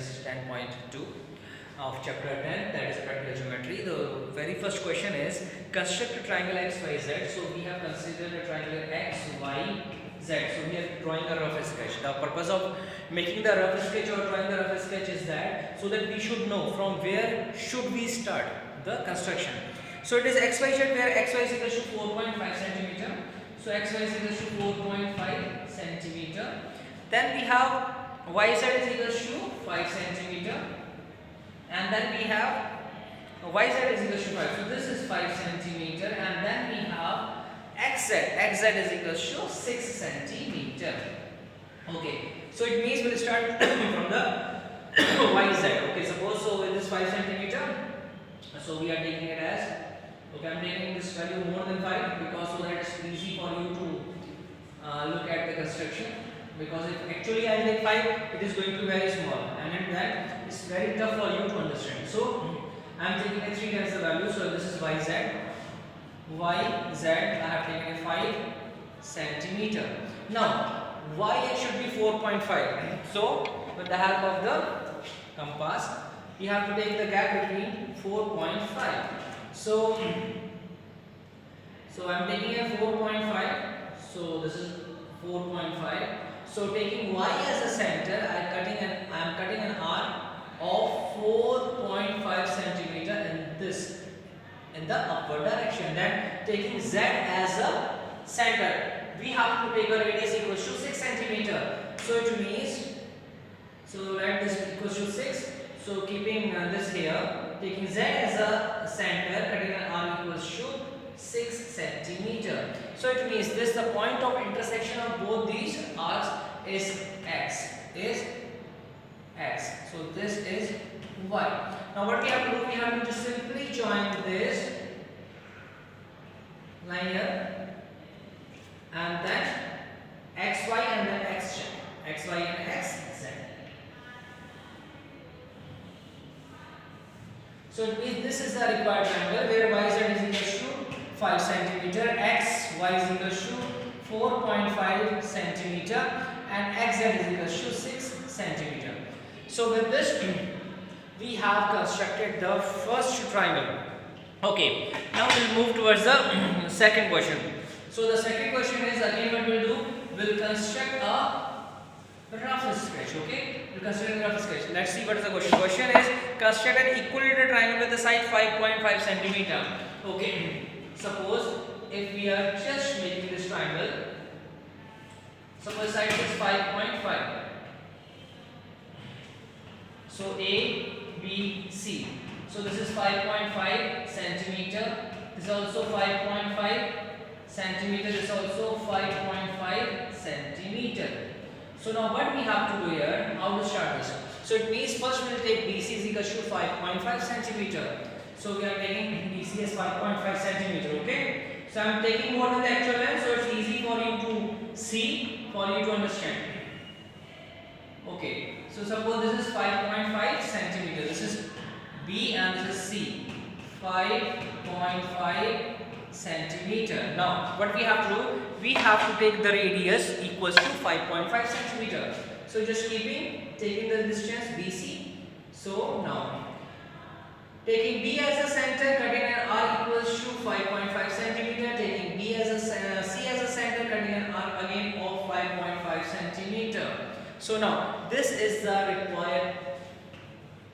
exercise 10.2 of chapter 10, that is practical geometry. The very first question is construct a triangle XYZ. So we have considered a triangle XYZ. So we are drawing a rough sketch. The purpose of making the rough sketch or drawing the rough sketch is that so that we should know from where should we start the construction. So it is XYZ where XY is equal to 4.5 centimeter. So XY is equal to 4.5 centimeter. Then we have YZ is equal to 5 centimeter. And then we have YZ is equal to 5. So this is 5 centimeter. And then we have XZ is equal to 6 centimeter. Okay. So it means we'll start from the YZ. Okay. Suppose so it is 5 centimeter. So we are taking it as, okay, I'm taking this value more than 5 because so that it's easy for you to look at the construction. Because if actually I take 5, it is going to be very small, and that is very tough for you to understand. So I am taking a 3 as the value. So this is YZ. YZ I have taken a 5 centimeter. Now YX should be 4.5. So with the help of the compass, you have to take the gap between 4.5. So I am taking a 4.5. So this is 4.5. So taking Y as a center, I am cutting an arc of 4.5 centimeter in the upward direction. Then taking Z as a center, we have to take a radius equals to 6 centimeter. So it means, so let this equals to 6. So keeping this here, taking Z as a center, cutting an arc equals to 6 centimeter. So it means this the point of intersection of both these arcs is X. So this is Y. Now what we have to do, we have to just simply join this line here and then XY and then XZ. XY and XZ. So it means this is the required triangle where YZ is equal to 5 centimeter, XY is equal to 4.5 centimeter, and XZ is equal to 6 centimeter. So with this, we have constructed the first triangle. Okay, now we'll move towards the second question. So the second question is again what we'll do, we'll construct a rough sketch. Okay, we'll construct a rough sketch. Let's see what is the question. Question is construct an equilateral triangle with the side 5.5 centimeter. Okay. Suppose if we are just making this triangle, suppose side is 5.5. So A, B, C. So this is 5.5 centimeter. This is also 5.5 centimeter. This is also 5.5 centimeter. So now what we have to do here, how to start this? So it means first we will take BC is equal to 5.5 centimeter. So we are taking BC as 5.5 centimeter, okay? So I am taking more than the actual length, so it's easy for you to see, for you to understand. Okay, so suppose this is 5.5 centimeter. This is B and this is C. 5.5 centimeter. Now, what we have to do? We have to take the radius equals to 5.5 centimeter. So just taking the distance BC. So now, taking B as a center, cutting an arc equals to 5.5 centimeter. Taking B as a C as a center, cutting an arc again of 5.5 centimeter. So now this is the required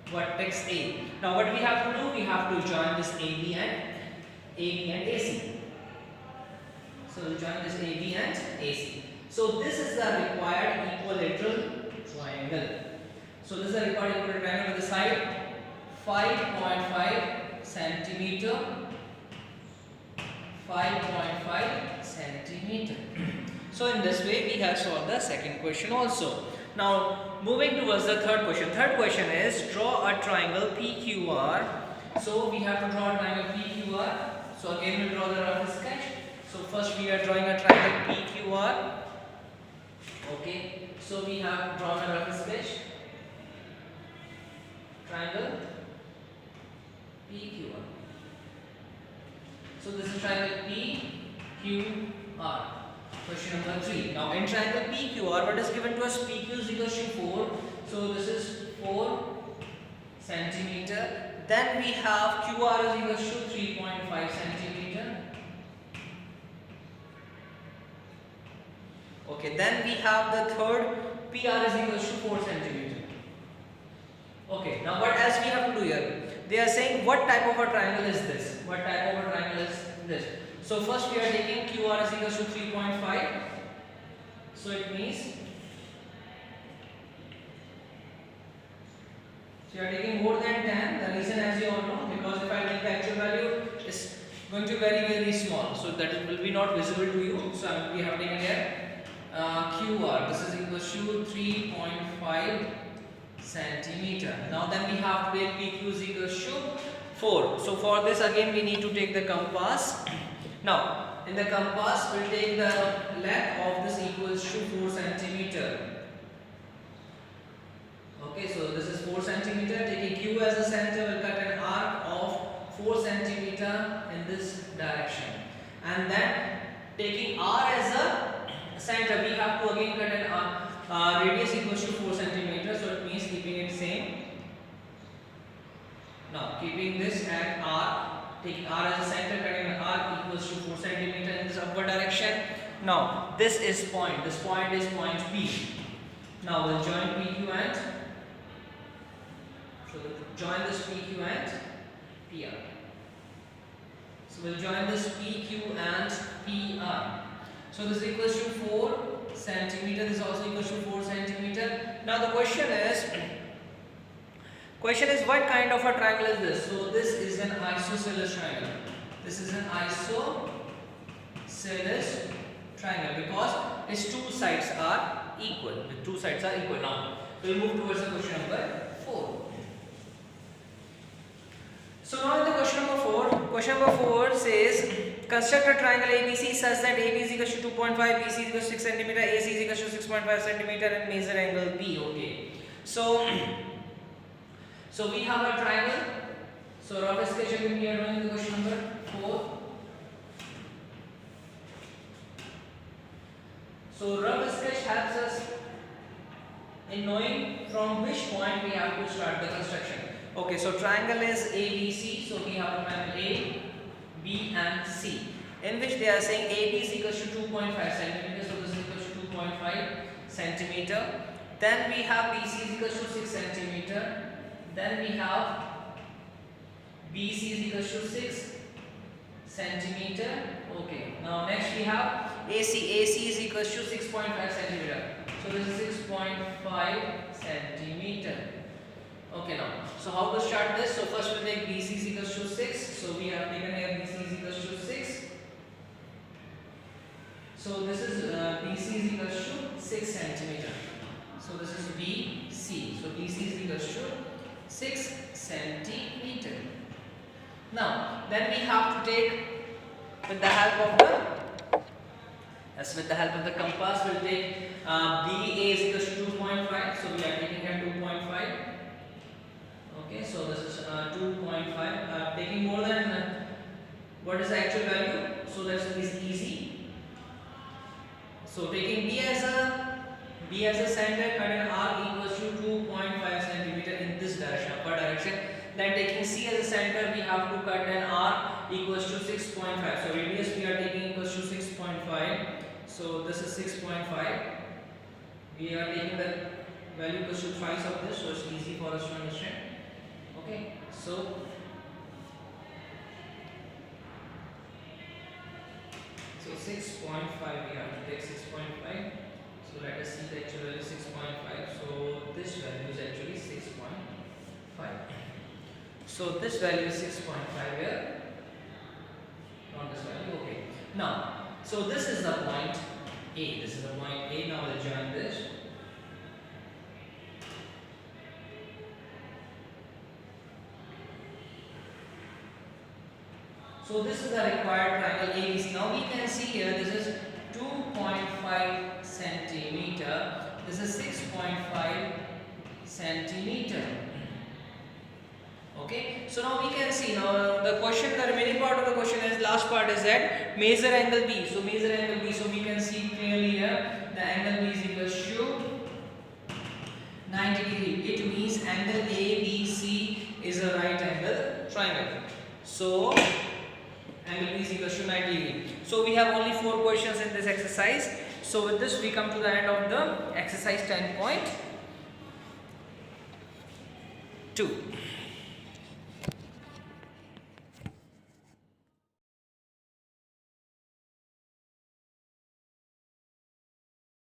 vertex A. Now what we have to do, we have to join this AB and AC. So we'll join this AB and AC. So this is the required equilateral triangle. So this is the required equilateral triangle with the side 5.5 centimeter, 5.5 centimeter. So in this way we have solved the second question also. Now moving towards the third question. Third question is draw a triangle PQR. So we have to draw a triangle PQR. So again we will draw the rough sketch. So first we are drawing a triangle PQR. Okay. So we have drawn a rough sketch. Triangle PQR. So this is triangle PQR. Question number 3. Now in triangle PQR, what is given to us? PQ is equal to 4. So this is 4 Then we have QR is equals to 3.5 centimeter. Okay, then we have the third, PR is equals to 4 centimeter. Okay, now what else we have to do here? They are saying what type of a triangle is this? What type of a triangle is this? So first we are taking QR is equals to 3.5. So it means you are taking more than 10. The reason, as you all know, because if I take the actual value, is going to be very small. So that will be not visible to you. So we have taken here QR. This is equals to 3.5 centimeter. Now then we have to take PQ is equals to 4. So for this again we need to take the compass. Now in the compass we'll take the length of this equals to 4 centimeter. Okay, so this is 4 centimeter. Taking Q as a center, we'll cut an arc of 4 centimeter in this direction. And then taking R as a center, we have to again cut an arc. Radius equals to 4 centimeter. So it means keeping it same. Now keeping this at R, taking R as a center, cutting an arc equals to 4 centimeter in this upward direction. Now this is point. This point is point P. Now we'll join PQ and join this PQ and PR. So we'll join this PQ and PR. So this equals to 4 centimeter. This also equals to 4 centimeter. Now the question is what kind of a triangle is this? So this is an isosceles triangle. This is an isosceles triangle because its two sides are equal. The two sides are equal. Now we'll move towards the question number 4. So now in the question number 4 says construct a triangle ABC such that AB is equal to 2.5, BC is equal to 6 centimeter, AC is equal to 6.5 centimeter and measure angle B. Okay. So we have a triangle. So rough sketch again we are doing the question number 4. So rough sketch helps us in knowing from which point we have to start the construction. Okay, so triangle is ABC, so we have a triangle A, B and C, in which they are saying AB is equal to 2.5 centimeter, so this is equal to 2.5 centimeter. Then we have BC is equal to 6 centimeter. Then we have BC is equal to 6 centimeter. Okay, now next we have AC is equal to 6.5 centimeter. So this is 6.5 centimeter. Okay, now so how to start this? So first we'll take BC is equal to 6. So we have taken here BC is equal to 6. So this is BC is equal to 6 centimeter. So this is BC. So BC is equal to 6 centimeter. Now then we have to take with the help of the compass we'll take BA is equal to 2.5. So we are taking here 2.5. Okay, so this is 2.5. Taking more than what is the actual value? So that is easy. So taking B as a center, cut an arc equals to 2.5 centimeter in this direction, upward direction. Then taking C as a center, we have to cut an arc equals to 6.5. So radius we are taking equals to 6.5. So this is 6.5. We are taking the value equals to twice of this, so it's easy for us to understand. Okay, so So 6.5 we have to take 6.5. So let us see the actual value 6.5. So this value is actually 6.5. So this value is 6.5 here. Not this value. Okay. Now, so this is the point A. This is the point A. Now we'll join this. So this is the required triangle ABC. Now we can see here this is 2.5 centimeter. This is 6.5 centimeter. Okay. So now we can see now the question, the remaining part of the question is last part is that measure angle B. So measure angle B. So we can see clearly here the angle B is equal to 90 degree. It means angle ABC is a right angle So angle B is equals to 90 degree. So we have only 4 questions in this exercise. So with this we come to the end of the exercise 10.2.